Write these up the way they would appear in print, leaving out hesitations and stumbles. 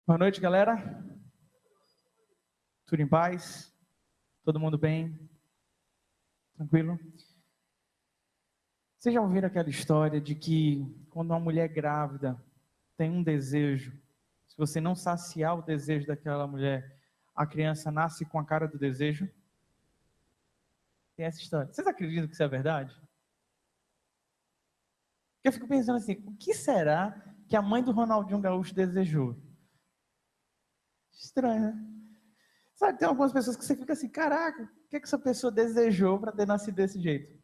Boa noite, galera. Tudo em paz? Todo mundo bem? Tranquilo? Vocês já ouviram aquela história de que quando uma mulher grávida tem um desejo, se você não saciar o desejo daquela mulher, a criança nasce com a cara do desejo? Tem essa história. Vocês acreditam que isso é verdade? Porque eu fico pensando assim, o que será que a mãe do Ronaldinho Gaúcho desejou? Estranho, né? Sabe, tem algumas pessoas que você fica assim, caraca, o que essa pessoa desejou para ter nascido desse jeito?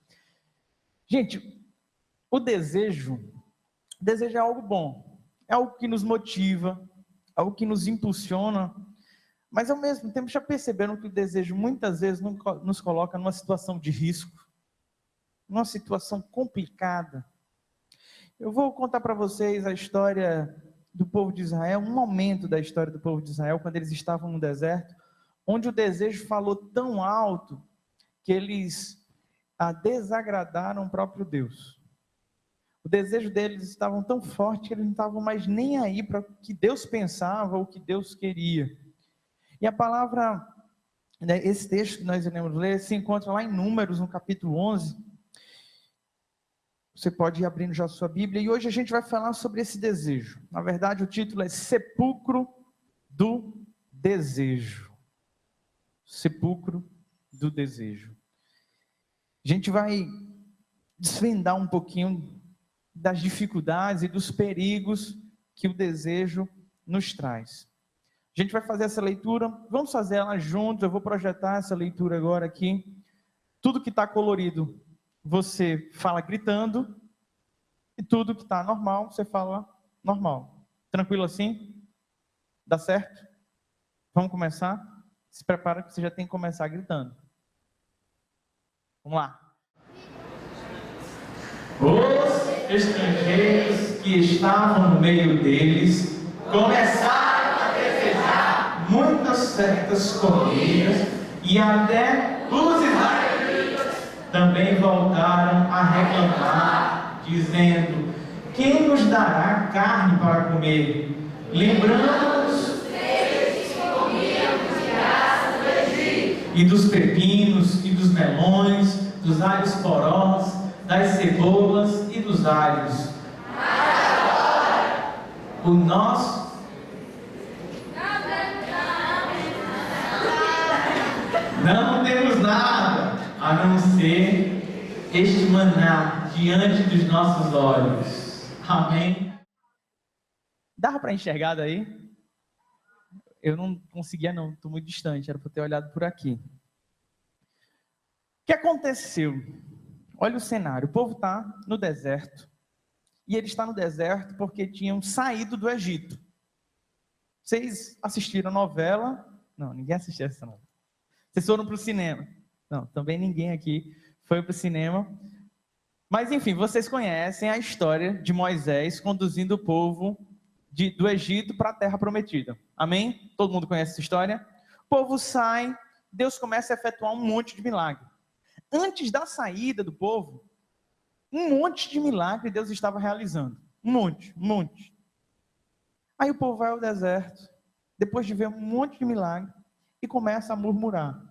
Gente, o desejo é algo bom, é algo que nos motiva, algo que nos impulsiona, mas ao mesmo tempo já perceberam que o desejo muitas vezes nos coloca numa situação de risco, numa situação complicada. Eu vou contar para vocês a história do povo de Israel, um momento da história do povo de Israel, quando eles estavam no deserto, onde o desejo falou tão alto que eles desagradaram o próprio Deus. O desejo deles estava tão forte que eles não estavam mais nem aí para o que Deus pensava ou o que Deus queria. E a palavra, esse texto que nós iremos ler, se encontra lá em Números, no capítulo 11. Você pode ir abrindo já a sua Bíblia, e hoje a gente vai falar sobre esse desejo. Na verdade, o título é Sepulcro do Desejo. Sepulcro do Desejo. A gente vai desvendar um pouquinho das dificuldades e dos perigos que o desejo nos traz. A gente vai fazer essa leitura, vamos fazer ela juntos, eu vou projetar essa leitura agora aqui. Tudo que está colorido, você fala gritando, e tudo que está normal, você fala normal. Tranquilo assim? Dá certo? Vamos começar? Se prepara que você já tem que começar gritando. Vamos lá. Os estrangeiros que estavam no meio deles começaram a desejar muitas certas comidas, e até os israelitas também voltaram a reclamar, dizendo: quem nos dará carne para comer? Lembrando-nos deles que comíamos de graça do Egito, e dos pepinos, e dos melões, dos alhos porós, das cebolas e dos alhos. Mas agora, o nosso não temos nada a não ser este maná diante dos nossos olhos. Amém? Dava para enxergar daí? Eu não conseguia não, estou muito distante, era para ter olhado por aqui. O que aconteceu? Olha o cenário, o povo está no deserto, e ele está no deserto porque tinham saído do Egito. Vocês assistiram a novela? Não, ninguém assistiu essa novela. Vocês foram para o cinema? Não, também ninguém aqui foi para o cinema. Mas enfim, vocês conhecem a história de Moisés conduzindo o povo do Egito para a terra prometida. Amém? Todo mundo conhece essa história? O povo sai, Deus começa a efetuar um monte de milagre. Antes da saída do povo, um monte de milagre Deus estava realizando. Um monte. Aí o povo vai ao deserto, depois de ver um monte de milagre, e começa a murmurar.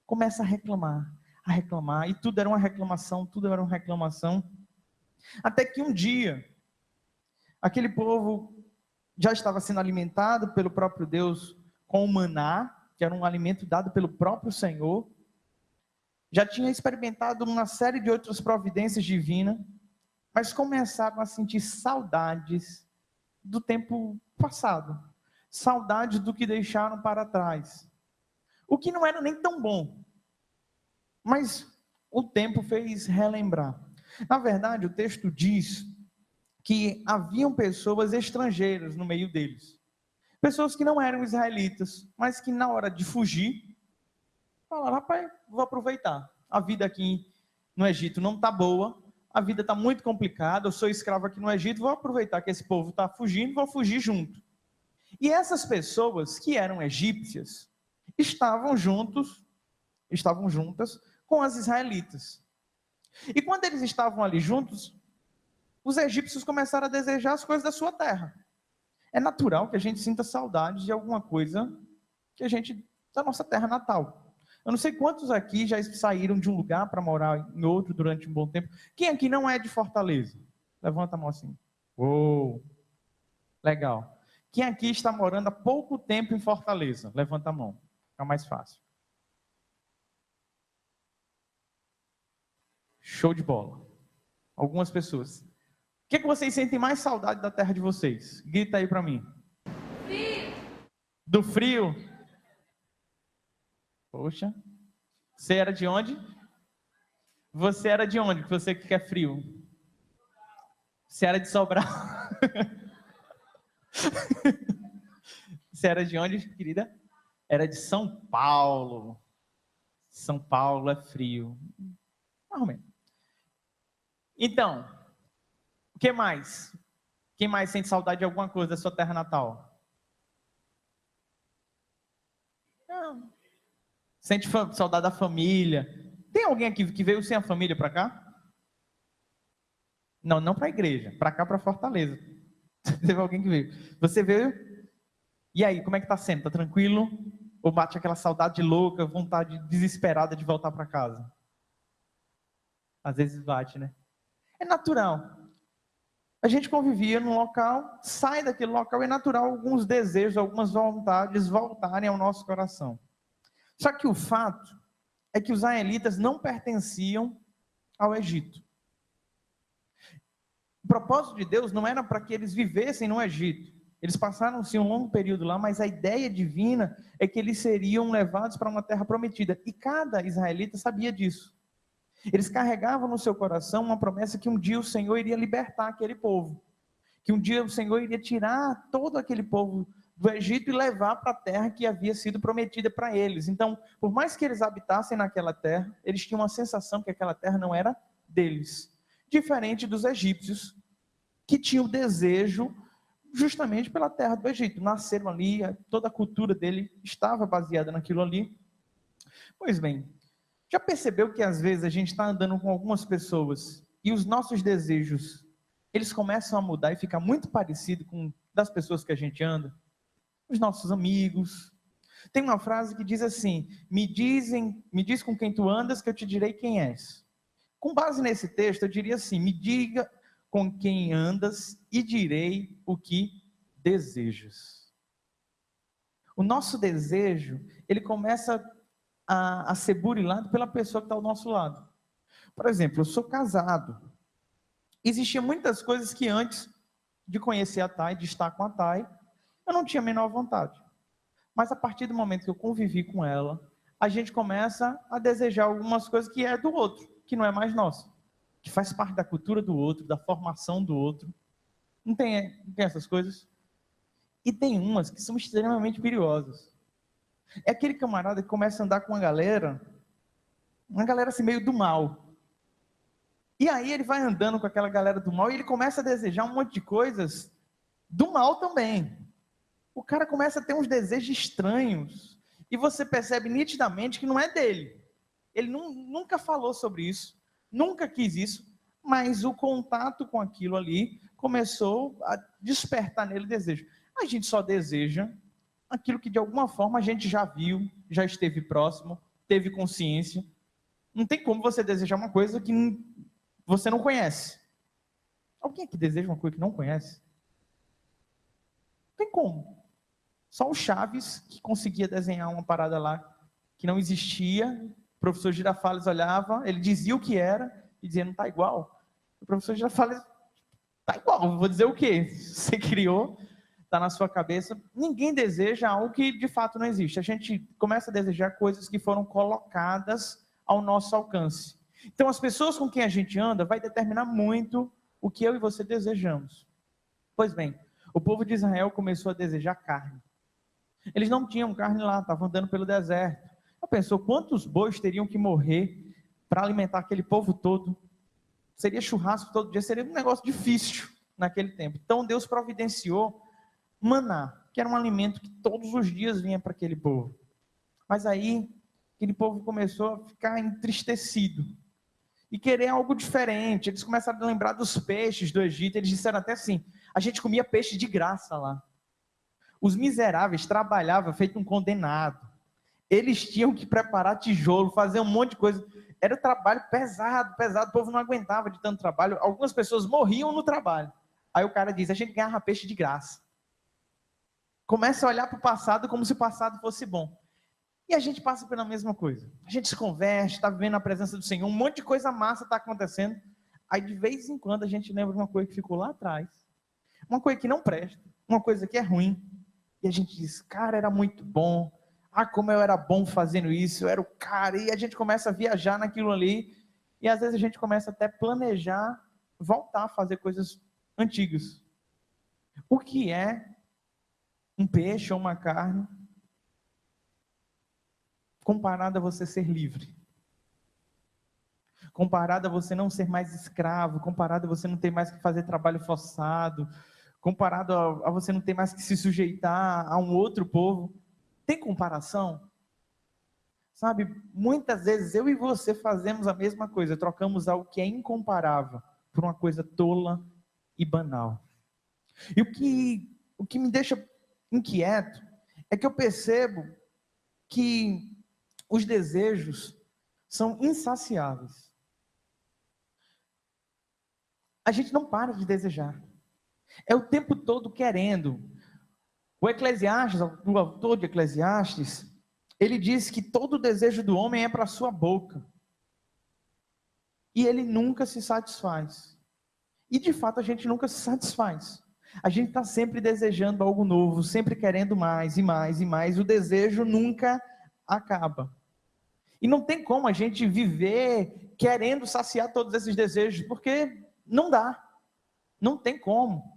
Começa a reclamar. E tudo era uma reclamação. Até que um dia, aquele povo já estava sendo alimentado pelo próprio Deus com o maná, que era um alimento dado pelo próprio Senhor. Já tinha experimentado uma série de outras providências divinas, mas começaram a sentir saudades do tempo passado, saudades do que deixaram para trás, o que não era nem tão bom, mas o tempo fez relembrar. Na verdade, o texto diz que haviam pessoas estrangeiras no meio deles, pessoas que não eram israelitas, mas que na hora de fugir, falaram: rapaz, vou aproveitar, a vida aqui no Egito não está boa, a vida está muito complicada, eu sou escravo aqui no Egito, vou aproveitar que esse povo está fugindo, vou fugir junto. E essas pessoas que eram egípcias, estavam juntas com as israelitas. E quando eles estavam ali juntos, os egípcios começaram a desejar as coisas da sua terra. É natural que a gente sinta saudade de alguma coisa da nossa terra natal. Eu não sei quantos aqui já saíram de um lugar para morar em outro durante um bom tempo. Quem aqui não é de Fortaleza? Levanta a mão assim. Uou, legal. Quem aqui está morando há pouco tempo em Fortaleza? Levanta a mão. Fica mais fácil. Show de bola. Algumas pessoas. O que vocês sentem mais saudade da terra de vocês? Grita aí para mim. Frio. Do frio? Poxa. Você era de onde? Você era de onde? Você que quer frio? Você era de Sobral? Você era de onde, querida? Era de São Paulo. São Paulo é frio. Então, o que mais? Quem mais sente saudade de alguma coisa da sua terra natal? Não. Sente saudade da família? Tem alguém aqui que veio sem a família para cá? Não, não para a igreja, para cá, para Fortaleza. Teve alguém que veio. Você veio? E aí, como é que está sendo? Está tranquilo? Ou bate aquela saudade louca, vontade desesperada de voltar para casa? Às vezes bate, né? É natural. A gente convivia num local, sai daquele local, é natural alguns desejos, algumas vontades voltarem ao nosso coração. Só que o fato é que os israelitas não pertenciam ao Egito. O propósito de Deus não era para que eles vivessem no Egito. Eles passaram sim um longo período lá, mas a ideia divina é que eles seriam levados para uma terra prometida. E cada israelita sabia disso. Eles carregavam no seu coração uma promessa que um dia o Senhor iria libertar aquele povo. Que um dia o Senhor iria tirar todo aquele povo do Egito e levar para a terra que havia sido prometida para eles. Então, por mais que eles habitassem naquela terra, eles tinham uma sensação que aquela terra não era deles. Diferente dos egípcios, que tinham o desejo justamente pela terra do Egito. Nasceram ali, toda a cultura dele estava baseada naquilo ali. Pois bem, já percebeu que às vezes a gente está andando com algumas pessoas e os nossos desejos, eles começam a mudar e ficar muito parecido com das pessoas que a gente anda? Os nossos amigos. Tem uma frase que diz assim: me diz com quem tu andas que eu te direi quem és. Com base nesse texto, eu diria assim: me diga com quem andas e direi o que desejas. O nosso desejo, ele começa a ser burilado pela pessoa que está ao nosso lado. Por exemplo, eu sou casado. Existiam muitas coisas que antes de conhecer a Thay, de estar com a Thay, eu não tinha a menor vontade. Mas a partir do momento que eu convivi com ela, a gente começa a desejar algumas coisas que é do outro, que não é mais nosso, que faz parte da cultura do outro, da formação do outro. Não tem essas coisas? E tem umas que são extremamente perigosas. É aquele camarada que começa a andar com uma galera assim meio do mal. E aí ele vai andando com aquela galera do mal e ele começa a desejar um monte de coisas do mal também. O cara começa a ter uns desejos estranhos. E você percebe nitidamente que não é dele. Ele nunca falou sobre isso, nunca quis isso, mas o contato com aquilo ali começou a despertar nele desejo. A gente só deseja aquilo que de alguma forma a gente já viu, já esteve próximo, teve consciência. Não tem como você desejar uma coisa que você não conhece. Alguém aqui deseja uma coisa que não conhece? Não tem como. Só o Chaves que conseguia desenhar uma parada lá que não existia. O professor Girafales olhava, ele dizia o que era e dizia, não está igual. O professor Girafales, está igual, vou dizer o quê? Você criou, está na sua cabeça. Ninguém deseja algo que de fato não existe. A gente começa a desejar coisas que foram colocadas ao nosso alcance. Então as pessoas com quem a gente anda vai determinar muito o que eu e você desejamos. Pois bem, o povo de Israel começou a desejar carne. Eles não tinham carne lá, estavam andando pelo deserto. Eu pensou, quantos bois teriam que morrer para alimentar aquele povo todo? Seria churrasco todo dia, seria um negócio difícil naquele tempo. Então Deus providenciou maná, que era um alimento que todos os dias vinha para aquele povo. Mas aí, aquele povo começou a ficar entristecido e querer algo diferente. Eles começaram a lembrar dos peixes do Egito. Eles disseram até assim, a gente comia peixe de graça lá. Os miseráveis trabalhavam feito um condenado. Eles tinham que preparar tijolo, fazer um monte de coisa. Era trabalho pesado, pesado. O povo não aguentava de tanto trabalho. Algumas pessoas morriam no trabalho. Aí o cara diz, a gente ganhava peixe de graça. Começa a olhar para o passado como se o passado fosse bom. E a gente passa pela mesma coisa. A gente se converte, está vivendo a presença do Senhor, um monte de coisa massa está acontecendo. Aí de vez em quando a gente lembra de uma coisa que ficou lá atrás. Uma coisa que não presta, uma coisa que é ruim. E a gente diz, cara, era muito bom. Ah, como eu era bom fazendo isso, eu era o cara. E a gente começa a viajar naquilo ali. E às vezes a gente começa até a planejar, voltar a fazer coisas antigas. O que é um peixe ou uma carne comparado a você ser livre? Comparado a você não ser mais escravo, comparado a você não ter mais que fazer trabalho forçado, comparado a você não ter mais que se sujeitar a um outro povo. Tem comparação? Sabe, muitas vezes eu e você fazemos a mesma coisa, trocamos algo que é incomparável por uma coisa tola e banal. E o que me deixa inquieto é que eu percebo que os desejos são insaciáveis. A gente não para de desejar. É o tempo todo querendo. O Eclesiastes, o autor de Eclesiastes, ele diz que todo desejo do homem é para a sua boca. E ele nunca se satisfaz. E de fato a gente nunca se satisfaz. A gente está sempre desejando algo novo, sempre querendo mais e mais e mais. O desejo nunca acaba. E não tem como a gente viver querendo saciar todos esses desejos, porque não dá. Não tem como.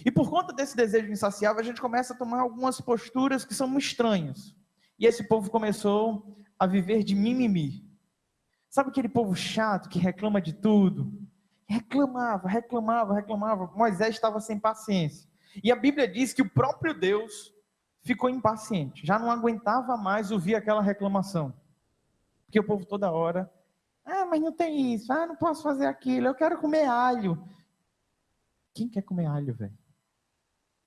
E por conta desse desejo insaciável, a gente começa a tomar algumas posturas que são estranhas. E esse povo começou a viver de mimimi. Sabe aquele povo chato que reclama de tudo? Reclamava, reclamava, reclamava. Moisés estava sem paciência. E a Bíblia diz que o próprio Deus ficou impaciente. Já não aguentava mais ouvir aquela reclamação. Porque o povo toda hora, mas não tem isso, não posso fazer aquilo, eu quero comer alho. Quem quer comer alho, velho?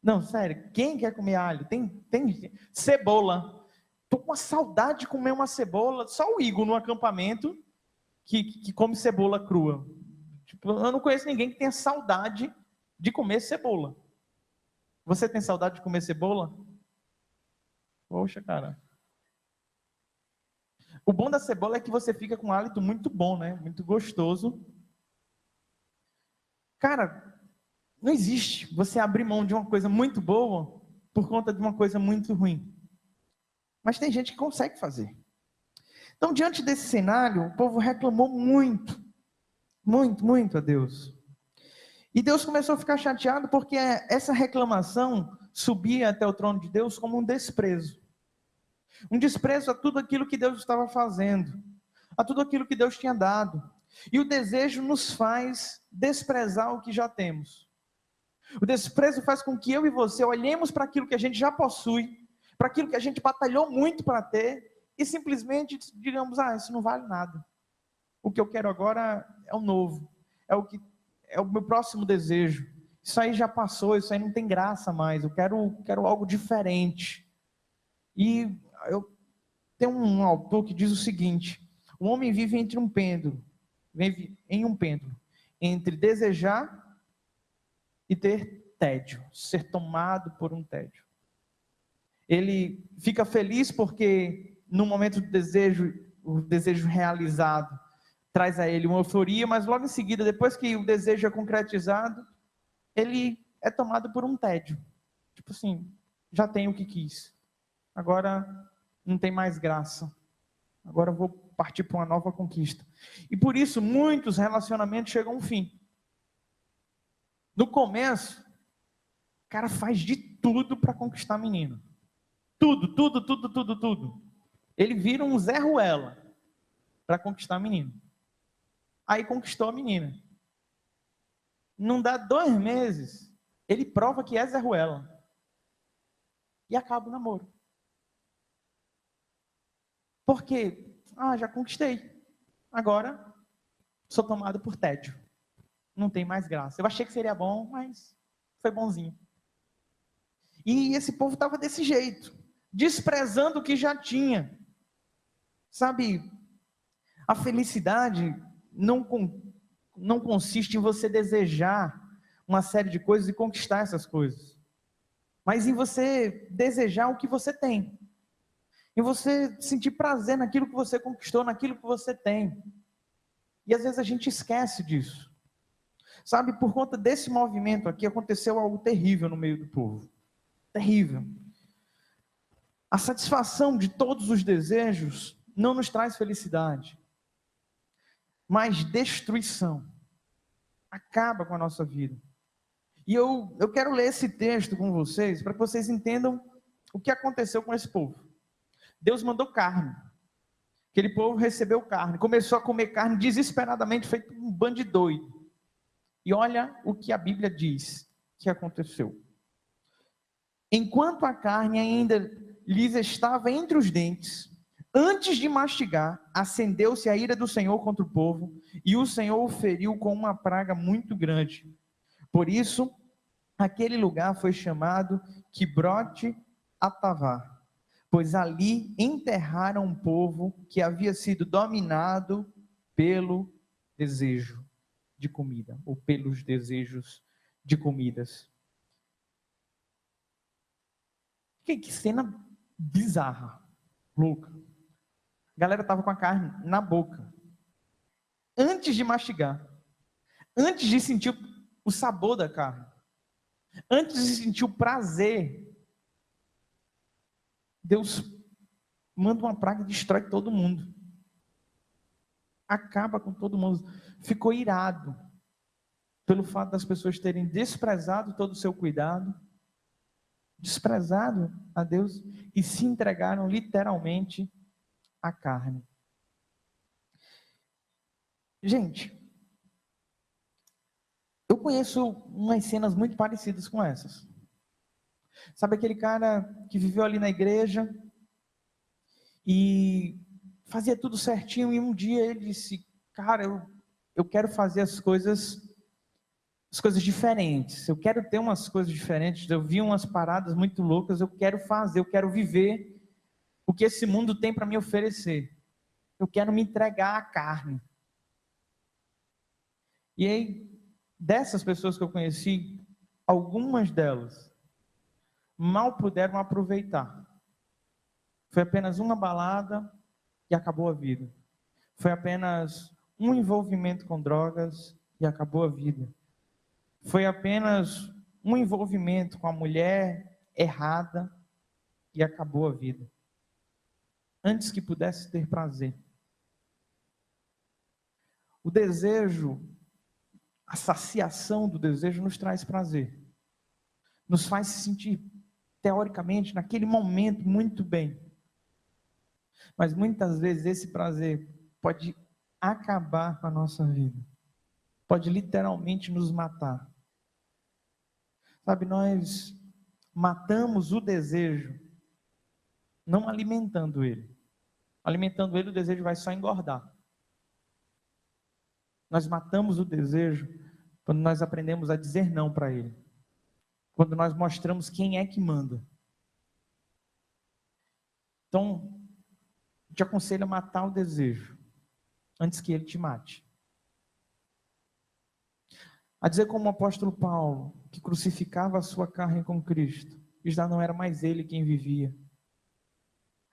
Não, sério, quem quer comer alho? Tem cebola. Tô com uma saudade de comer uma cebola. Só o Igor no acampamento que come cebola crua. Tipo, eu não conheço ninguém que tenha saudade de comer cebola. Você tem saudade de comer cebola? Poxa, cara. O bom da cebola é que você fica com um hálito muito bom, né? Muito gostoso. Cara, não existe você abrir mão de uma coisa muito boa por conta de uma coisa muito ruim. Mas tem gente que consegue fazer. Então, diante desse cenário, o povo reclamou muito, muito, muito a Deus. E Deus começou a ficar chateado porque essa reclamação subia até o trono de Deus como um desprezo. Um desprezo a tudo aquilo que Deus estava fazendo, a tudo aquilo que Deus tinha dado. E o desejo nos faz desprezar o que já temos. O desprezo faz com que eu e você olhemos para aquilo que a gente já possui, para aquilo que a gente batalhou muito para ter, e simplesmente digamos, isso não vale nada. O que eu quero agora é o novo, é o meu próximo desejo. Isso aí já passou, isso aí não tem graça mais, eu quero algo diferente. E eu tenho um autor que diz o seguinte: o homem vive entre um pêndulo, vive em um pêndulo, entre desejar e ter tédio, ser tomado por um tédio. Ele fica feliz porque no momento do desejo, o desejo realizado traz a ele uma euforia, mas logo em seguida, depois que o desejo é concretizado, ele é tomado por um tédio. Tipo assim, já tenho o que quis, agora não tem mais graça, agora eu vou partir para uma nova conquista. E por isso muitos relacionamentos chegam ao fim. No começo, o cara faz de tudo para conquistar a menina. Tudo, tudo, tudo, tudo, tudo. Ele vira um Zé Ruela para conquistar a menina. Aí conquistou a menina. Não dá 2 meses, ele prova que é Zé Ruela. E acaba o namoro. Por quê? Já conquistei. Agora, sou tomado por tédio. Não tem mais graça. Eu achei que seria bom, mas foi bonzinho. E esse povo estava desse jeito, desprezando o que já tinha. Sabe, a felicidade não consiste em você desejar uma série de coisas e conquistar essas coisas, mas em você desejar o que você tem, em você sentir prazer naquilo que você conquistou, naquilo que você tem. E às vezes a gente esquece disso. Sabe, por conta desse movimento aqui, aconteceu algo terrível no meio do povo. Terrível. A satisfação de todos os desejos não nos traz felicidade, mas destruição. Acaba com a nossa vida. E eu quero ler esse texto com vocês, para que vocês entendam o que aconteceu com esse povo. Deus mandou carne. Aquele povo recebeu carne, começou a comer carne desesperadamente, feito um bando de doido. E olha o que a Bíblia diz que aconteceu. Enquanto a carne ainda lhes estava entre os dentes, antes de mastigar, acendeu-se a ira do Senhor contra o povo, e o Senhor o feriu com uma praga muito grande. Por isso, aquele lugar foi chamado Quibrote Atavá, pois ali enterraram um povo que havia sido dominado pelo desejo de comida, ou pelos desejos de comidas. Que cena bizarra, louca. A galera estava com a carne na boca, antes de mastigar, antes de sentir o sabor da carne, antes de sentir o prazer. Deus manda uma praga e destrói todo mundo, acaba com todo mundo. Ficou irado pelo fato das pessoas terem desprezado todo o seu cuidado, desprezado a Deus e se entregaram literalmente à carne. Gente, eu conheço umas cenas muito parecidas com essas. Sabe aquele cara que viveu ali na igreja e fazia tudo certinho, e um dia ele disse: cara, eu quero fazer as coisas diferentes, eu quero ter umas coisas diferentes, eu vi umas paradas muito loucas, eu quero fazer, eu quero viver o que esse mundo tem para me oferecer, eu quero me entregar à carne. E aí, dessas pessoas que eu conheci, algumas delas mal puderam aproveitar. Foi apenas uma balada e acabou a vida. Foi apenas um envolvimento com drogas e acabou a vida. Foi apenas um envolvimento com a mulher errada e acabou a vida. Antes que pudesse ter prazer. O desejo, a saciação do desejo nos traz prazer. Nos faz se sentir, teoricamente, naquele momento, muito bem. Mas muitas vezes esse prazer pode acabar com a nossa vida. Pode literalmente nos matar. Sabe, nós matamos o desejo, não alimentando ele. Alimentando ele, o desejo vai só engordar. Nós matamos o desejo quando nós aprendemos a dizer não para ele. Quando nós mostramos quem é que manda. Então, te aconselho a matar o desejo antes que ele te mate. A dizer como o apóstolo Paulo, que crucificava a sua carne com Cristo, e já não era mais ele quem vivia.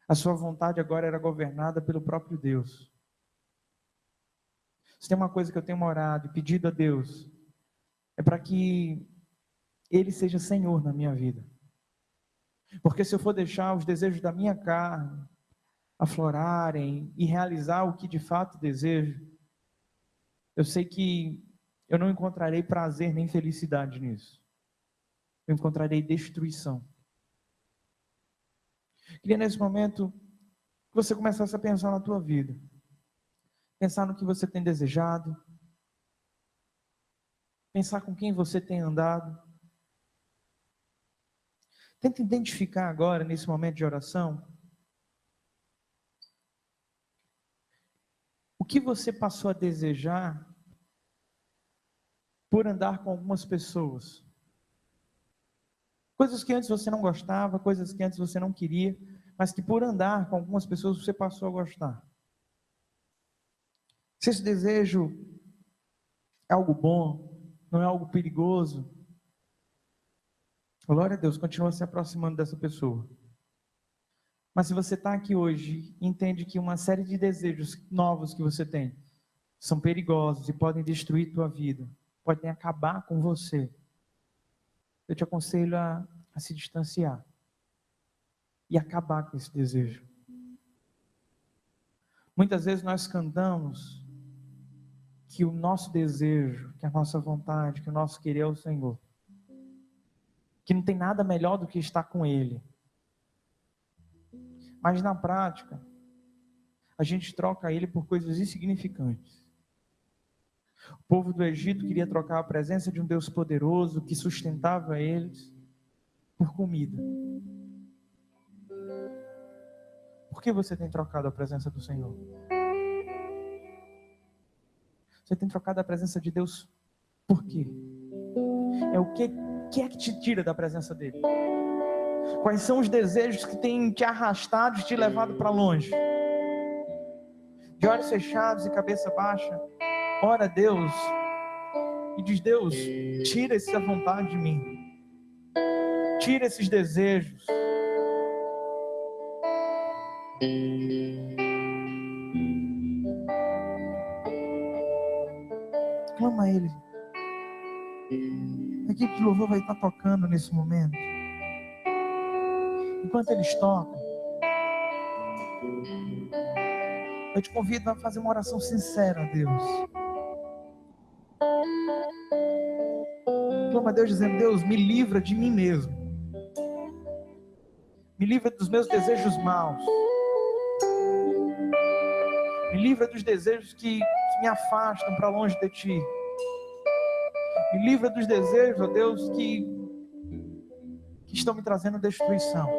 A sua vontade agora era governada pelo próprio Deus. Se tem uma coisa que eu tenho orado e pedido a Deus, é para que Ele seja Senhor na minha vida. Porque se eu for deixar os desejos da minha carne aflorarem e realizar o que de fato desejo, eu sei que eu não encontrarei prazer nem felicidade nisso. Eu encontrarei destruição. Queria nesse momento que você começasse a pensar na tua vida. Pensar no que você tem desejado. Pensar com quem você tem andado. Tenta identificar agora, nesse momento de oração, o que você passou a desejar por andar com algumas pessoas. Coisas que antes você não gostava, coisas que antes você não queria, mas que por andar com algumas pessoas você passou a gostar. Se esse desejo é algo bom, não é algo perigoso, glória a Deus, continua se aproximando dessa pessoa. Mas se você está aqui hoje e entende que uma série de desejos novos que você tem são perigosos e podem destruir tua vida, podem acabar com você, eu te aconselho a se distanciar e acabar com esse desejo. Muitas vezes nós cantamos que o nosso desejo, que a nossa vontade, que o nosso querer é o Senhor, que não tem nada melhor do que estar com Ele. Mas na prática, a gente troca Ele por coisas insignificantes. O povo do Egito queria trocar a presença de um Deus poderoso que sustentava eles por comida. Por que você tem trocado a presença do Senhor? Você tem trocado a presença de Deus por quê? O que é que te tira da presença dele? Quais são os desejos que têm te arrastado e te levado para longe? De olhos fechados e cabeça baixa, ora a Deus e diz: Deus, tira essa vontade de mim, tira esses desejos. Clama a Ele. A equipe de louvor vai estar tocando nesse momento. Enquanto eles tocam, eu te convido a fazer uma oração sincera a Deus. Clama a Deus dizendo: Deus, me livra de mim mesmo. Me livra dos meus desejos maus. Me livra dos desejos que me afastam para longe de Ti. Me livra dos desejos, ó Deus, que estão me trazendo destruição.